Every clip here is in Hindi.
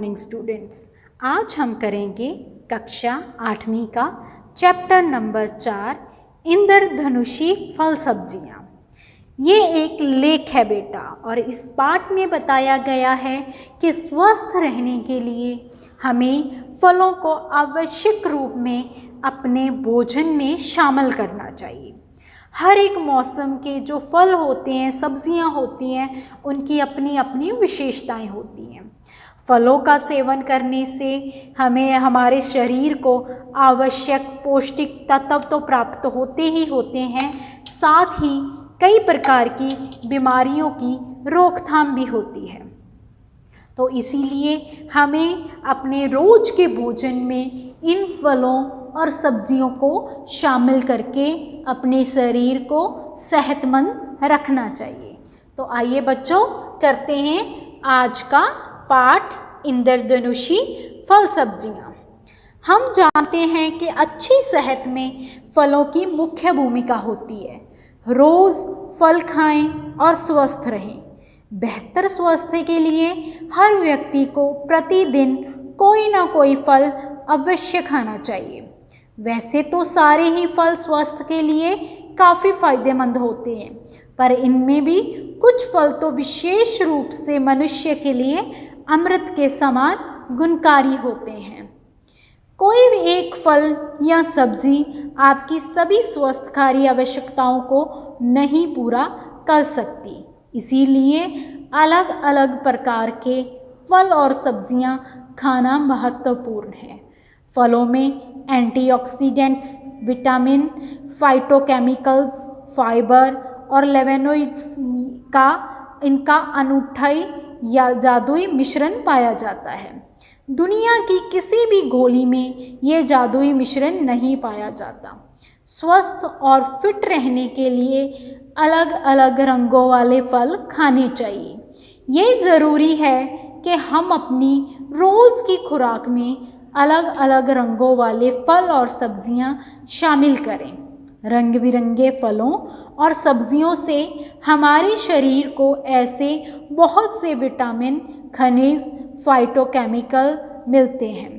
Morning students. आज हम करेंगे कक्षा 8वीं का चैप्टर नंबर 4 इंद्रधनुषी फल सब्जियां। ये एक लेख है बेटा, और इस पाठ में बताया गया है कि स्वस्थ रहने के लिए हमें फलों को आवश्यक रूप में अपने भोजन में शामिल करना चाहिए। हर एक मौसम के जो फल होते हैं, सब्जियां होती हैं, उनकी अपनी अपनी विशेषताएं होती हैं। फलों का सेवन करने से हमें हमारे शरीर को आवश्यक पौष्टिक तत्व तो प्राप्त होते ही होते हैं, साथ ही कई प्रकार की बीमारियों की रोकथाम भी होती है। तो इसीलिए हमें अपने रोज के भोजन में इन फलों और सब्जियों को शामिल करके अपने शरीर को सेहतमंद रखना चाहिए। तो आइए बच्चों, करते हैं आज का पाठ इंद्रधनुषी फल सब्जियां। हम जानते हैं कि अच्छी सेहत में फलों की मुख्य भूमिका होती है। रोज फल खाएं और स्वस्थ रहें। बेहतर स्वास्थ्य के लिए हर व्यक्ति को प्रतिदिन कोई ना कोई फल अवश्य खाना चाहिए। वैसे तो सारे ही फल स्वास्थ्य के लिए काफ़ी फायदेमंद होते हैं, पर इनमें भी कुछ फल तो विशेष रूप से मनुष्य के लिए अमृत के समान गुणकारी होते हैं। कोई भी एक फल या सब्जी आपकी सभी स्वास्थ्यकारी आवश्यकताओं को नहीं पूरा कर सकती, इसीलिए अलग अलग प्रकार के फल और सब्जियां खाना महत्वपूर्ण है। फलों में एंटीऑक्सीडेंट्स, विटामिन, फाइटोकेमिकल्स, फाइबर और लेवेनोइड्स का इनका अनूठा या जादुई मिश्रण पाया जाता है। दुनिया की किसी भी गोली में ये जादुई मिश्रण नहीं पाया जाता। स्वस्थ और फिट रहने के लिए अलग अलग रंगों वाले फल खाने चाहिए। ये ज़रूरी है कि हम अपनी रोज़ की खुराक में अलग अलग रंगों वाले फल और सब्जियां शामिल करें। रंग बिरंगे फलों और सब्जियों से हमारे शरीर को ऐसे बहुत से विटामिन, खनिज, फाइटोकेमिकल मिलते हैं,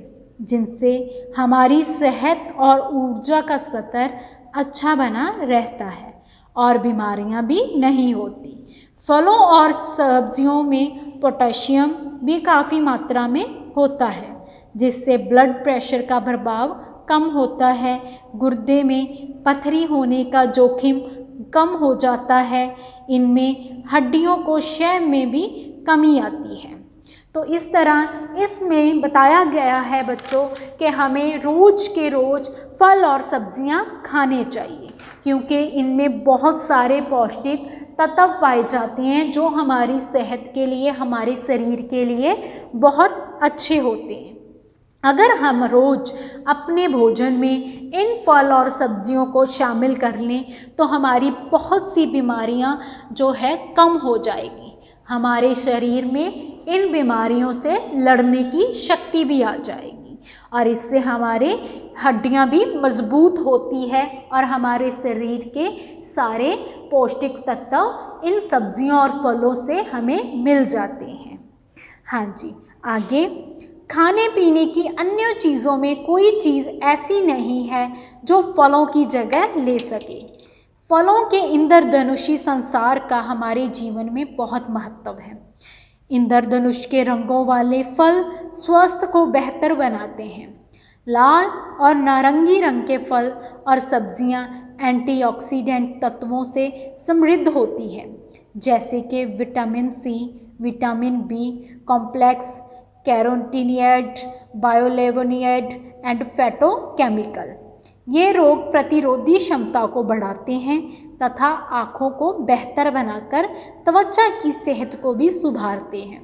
जिनसे हमारी सेहत और ऊर्जा का स्तर अच्छा बना रहता है और बीमारियां भी नहीं होती। फलों और सब्जियों में पोटेशियम भी काफ़ी मात्रा में होता है, जिससे ब्लड प्रेशर का प्रभाव कम होता है। गुर्दे में पथरी होने का जोखिम कम हो जाता है। इनमें हड्डियों को क्षय में भी कमी आती है। तो इस तरह इसमें बताया गया है बच्चों कि हमें रोज के रोज फल और सब्जियां खाने चाहिए, क्योंकि इनमें बहुत सारे पौष्टिक तत्व पाए जाते हैं जो हमारी सेहत के लिए, हमारे शरीर के लिए बहुत अच्छे होते हैं। अगर हम रोज अपने भोजन में इन फल और सब्जियों को शामिल कर लें तो हमारी बहुत सी बीमारियां जो है कम हो जाएगी। हमारे शरीर में इन बीमारियों से लड़ने की शक्ति भी आ जाएगी, और इससे हमारे हड्डियां भी मजबूत होती है और हमारे शरीर के सारे पौष्टिक तत्व इन सब्जियों और फलों से हमें मिल जाते हैं। हाँ जी, आगे खाने पीने की अन्य चीज़ों में कोई चीज़ ऐसी नहीं है जो फलों की जगह ले सके। फलों के इंद्रधनुषी संसार का हमारे जीवन में बहुत महत्व है। इंद्रधनुष के रंगों वाले फल स्वास्थ्य को बेहतर बनाते हैं। लाल और नारंगी रंग के फल और सब्जियां एंटीऑक्सीडेंट तत्वों से समृद्ध होती है, जैसे कि vitamin C, vitamin B complex, carotenoid, bioflavonoid and phytochemical. ये रोग प्रतिरोधी क्षमता को बढ़ाते हैं तथा आँखों को बेहतर बनाकर त्वचा की सेहत को भी सुधारते हैं।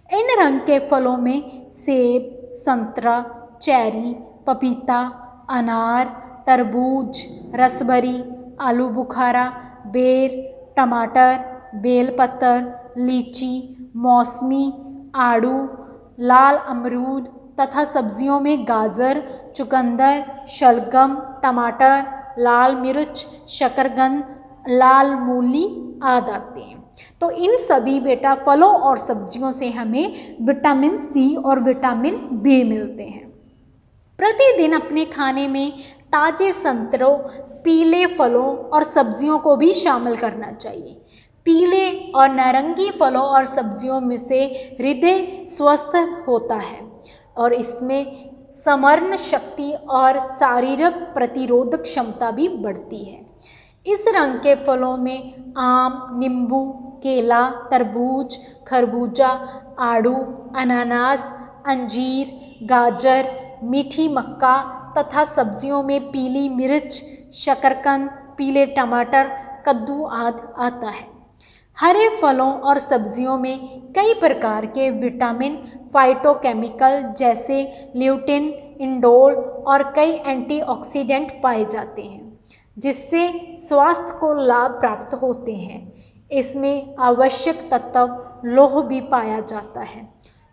इन रंग के फलों में सेब, संतरा, चेरी, पपीता, अनार, तरबूज, रसबरी, आलू बुखारा, बेर, टमाटर, बेलपत्र, लीची, मौसमी, आड़ू, लाल अमरूद तथा सब्जियों में गाजर, चुकंदर, शलगम, टमाटर, लाल मिर्च, शकरकंद, लाल मूली आदि आते हैं। तो इन सभी बेटा फलों और सब्जियों से हमें विटामिन सी और विटामिन बी मिलते हैं। प्रतिदिन अपने खाने में ताजे संतरों, पीले फलों और सब्जियों को भी शामिल करना चाहिए। पीले और नारंगी फलों और सब्जियों में से हृदय स्वस्थ होता है और इसमें स्मरण शक्ति और शारीरिक प्रतिरोधक क्षमता भी बढ़ती है। इस रंग के फलों में आम, नींबू, केला, तरबूज, खरबूजा, आड़ू, अनानास, अंजीर, गाजर, मीठी मक्का तथा सब्जियों में पीली मिर्च, शकरकंद, पीले टमाटर, कद्दू आदि आता है। हरे फलों और सब्जियों में कई प्रकार के विटामिन, फाइटोकेमिकल जैसे ल्यूटिन, इंडोल और कई एंटीऑक्सीडेंट पाए जाते हैं जिससे स्वास्थ्य को लाभ प्राप्त होते हैं। इसमें आवश्यक तत्व लौह भी पाया जाता है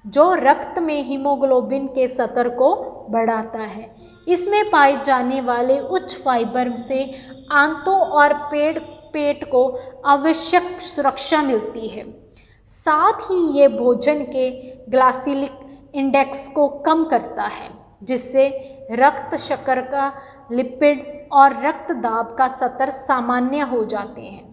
जो रक्त में हीमोग्लोबिन के स्तर को बढ़ाता है। इसमें पाए जाने वाले उच्च फाइबर से आंतों और पेट को आवश्यक सुरक्षा मिलती है। साथ ही ये भोजन के ग्लाइसेमिक इंडेक्स को कम करता है जिससे रक्त शर्करा, लिपिड और रक्त दाब का स्तर सामान्य हो जाते हैं।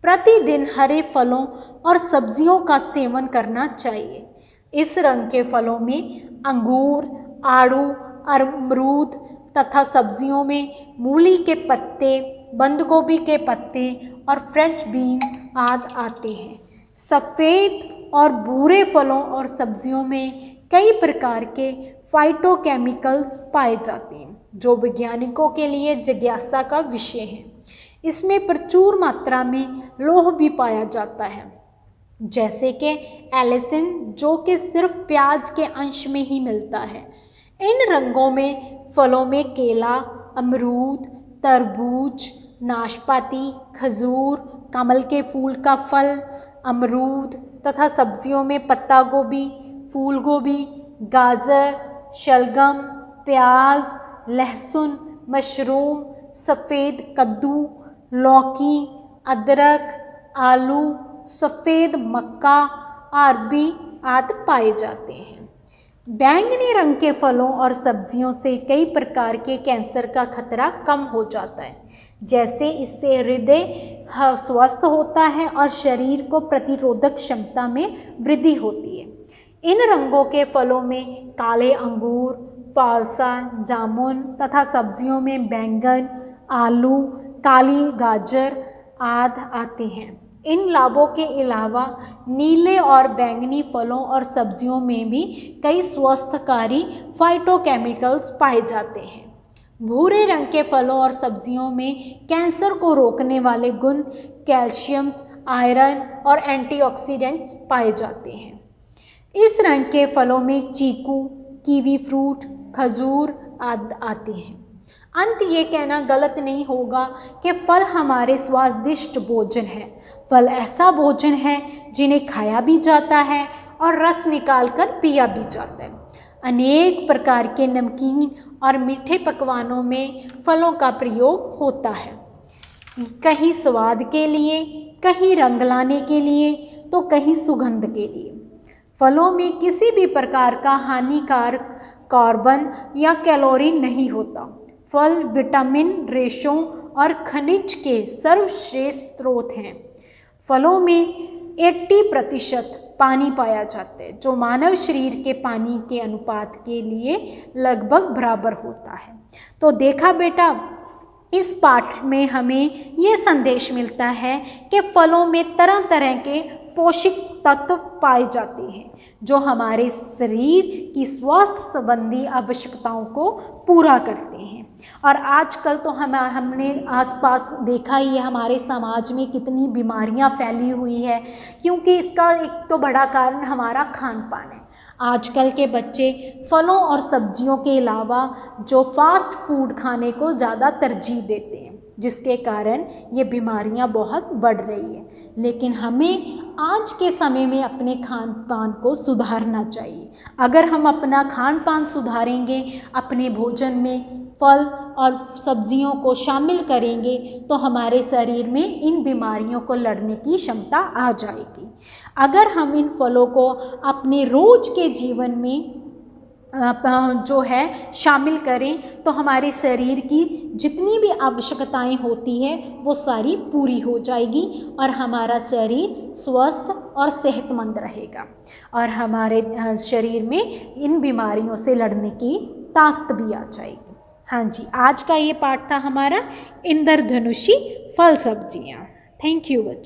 प्रतिदिन हरे फलों और सब्जियों का सेवन करना चाहिए। इस रंग के फलों में अंगूर, आड़ू, अमरूद तथा सब्जियों में मूली के पत्ते, बंद गोभी के पत्ते और फ्रेंच बीन आदि आते हैं। सफ़ेद और भूरे फलों और सब्जियों में कई प्रकार के फाइटोकेमिकल्स पाए जाते हैं जो वैज्ञानिकों के लिए जिज्ञासा का विषय है। इसमें प्रचुर मात्रा में लौह भी पाया जाता है जैसे कि एलिसिन जो कि सिर्फ प्याज के अंश में ही मिलता है। इन रंगों में फलों में केला, अमरूद, तरबूज, नाशपाती, खजूर, कमल के फूल का फल, अमरूद तथा सब्जियों में पत्ता गोभी, फूल गोभी, गाजर, शलगम, प्याज, लहसुन, मशरूम, सफ़ेद कद्दू, लौकी, अदरक, आलू, सफ़ेद मक्का, अरबी आदि पाए जाते हैं। बैंगनी रंग के फलों और सब्जियों से कई प्रकार के कैंसर का खतरा कम हो जाता है जैसे इससे हृदय स्वस्थ होता है और शरीर को प्रतिरोधक क्षमता में वृद्धि होती है। इन रंगों के फलों में काले अंगूर, फालसा, जामुन तथा सब्जियों में बैंगन, आलू, काली गाजर आदि आते हैं। इन लाभों के अलावा नीले और बैंगनी फलों और सब्जियों में भी कई स्वस्थकारी फाइटोकेमिकल्स पाए जाते हैं। भूरे रंग के फलों और सब्जियों में कैंसर को रोकने वाले गुण, कैल्शियम, आयरन और एंटीऑक्सीडेंट्स पाए जाते हैं। इस रंग के फलों में चीकू, कीवी फ्रूट, खजूर आदि आते हैं। अंत ये कहना गलत नहीं होगा कि फल हमारे स्वादिष्ट भोजन है। फल ऐसा भोजन है जिन्हें खाया भी जाता है और रस निकालकर पिया भी जाता है। अनेक प्रकार के नमकीन और मीठे पकवानों में फलों का प्रयोग होता है, कहीं स्वाद के लिए, कहीं रंग लाने के लिए तो कहीं सुगंध के लिए। फलों में किसी भी प्रकार का हानिकारक कार्बन या कैलोरी नहीं होता। फल विटामिन, रेशों और खनिज के सर्वश्रेष्ठ स्रोत हैं। फलों में 80% पानी पाया जाता है जो मानव शरीर के पानी के अनुपात के लिए लगभग बराबर होता है। तो देखा बेटा, इस पाठ में हमें ये संदेश मिलता है कि फलों में तरह तरह के पोषक तत्व पाए जाते हैं जो हमारे शरीर की स्वास्थ्य संबंधी आवश्यकताओं को पूरा करते हैं। और आजकल तो हमने आसपास देखा ही है हमारे समाज में कितनी बीमारियां फैली हुई है, क्योंकि इसका एक तो बड़ा कारण हमारा खान पान है। आजकल के बच्चे फलों और सब्जियों के अलावा जो फास्ट फूड खाने को ज़्यादा तरजीह देते हैं। जिसके कारण ये बीमारियां बहुत बढ़ रही है। लेकिन हमें आज के समय में अपने खान पान को सुधारना चाहिए। अगर हम अपना खान पान सुधारेंगे, अपने भोजन में फल और सब्जियों को शामिल करेंगे, तो हमारे शरीर में इन बीमारियों को लड़ने की क्षमता आ जाएगी। अगर हम इन फलों को अपने रोज के जीवन में जो है शामिल करें, तो हमारे शरीर की जितनी भी आवश्यकताएं होती है वो सारी पूरी हो जाएगी और हमारा शरीर स्वस्थ और सेहतमंद रहेगा और हमारे शरीर में इन बीमारियों से लड़ने की ताकत भी आ जाएगी। हाँ जी, आज का ये पाठ था हमारा इंद्रधनुषी फल सब्जियाँ। थैंक यू बच्चों।